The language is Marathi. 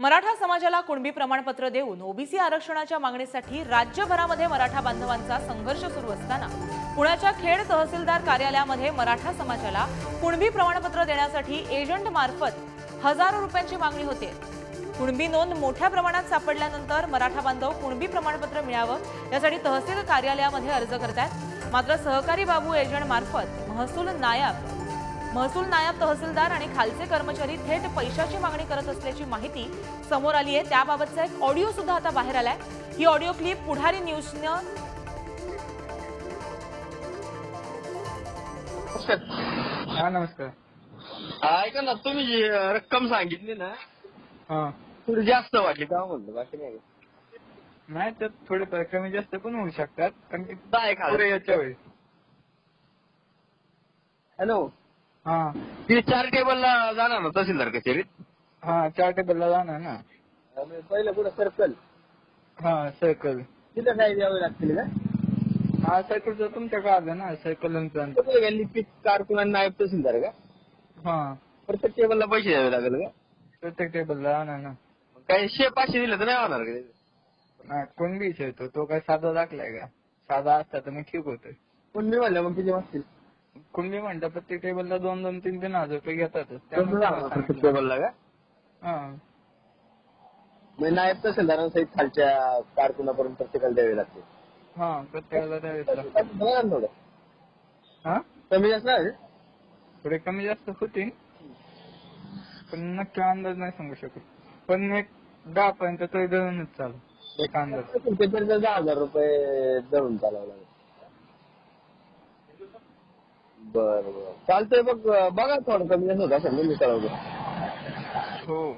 मराठा समाजाला कुणबी प्रमाणपत्र देऊन ओबीसी आरक्षणाच्या मागणीसाठी राज्यभरामध्ये मराठा बांधवांचा संघर्ष सुरू असताना पुण्याच्या खेड तहसीलदार कार्यालयामध्ये मराठा समाजाला कुणबी प्रमाणपत्र देण्यासाठी एजंट मार्फत हजारो रुपयांची मागणी होते। कुणबी नोंद मोठ्या प्रमाणात सापडल्यानंतर मराठा बांधव कुणबी प्रमाणपत्र मिळावं यासाठी तहसील कार्यालयामध्ये अर्ज करतात। मात्र सहकारी बाबू एजंट मार्फत महसूल नायब तहसीलदार आणि खालचे कर्मचारी थेट पैशाची मागणी करत असल्याची माहिती समोर आली आहे। त्याबाबतचा एक ऑडिओ सुद्धा आता बाहेर आलाय। ही ऑडिओ क्लिप पुढारी न्यूजने नमस्कार। ऐका ना, तुम्ही जी रक्कम सांगितली ना थोडी जास्त वाटली का म्हणतो, बाकी नाही तर थोडे कमी जास्त पण होऊ शकतात, कारण की पुढे याच्या वेळी हॅलो ती 4 टेबलला जाणार ना तहसीलदार कचेरीत? 4 टेबलला जाणार ना। पहिलं पुढे सर्कल सर्कल तिथं काय द्यावे लागतील का? सर्कलचं तुमच्याकडे आलं ना, सर्कल लिपिक कारकुन नायब तहसीलदार का? प्रत्येक टेबलला पैसे द्यावे लागेल का? प्रत्येक टेबलला जाणार ना। काही 500 दिलं तर नाही होणार का? कोण बी विचारतो, तो काय साधा दाखलाय का? साधा असता तर मग ठीक होतं। कोण मी म्हणलं मग किती वाजतील? कुणबी म्हणता प्रत्येक टेबलला 2-2, 3-3 हजार रुपये घेतातच प्रत्येक टेबलला का? नायब तहसीलदारांसहित खालच्या कारकुनापर्यंत प्रत्येकाला द्यावे लागते? प्रत्येकाला द्यावे लागते। थोडं कमी जास्त आहे? थोडे कमी जास्त होतील, पण नक्की अंदाज नाही सांगू शकत। पण एक 10 पर्यंत तरी धरूनच चालू एक अंदाज। 10,000 रुपये धरून चालावं लागेल। बरं चालतंय, मग बघा थोडं कमी जास्त होत असेल मी कळवतो। हो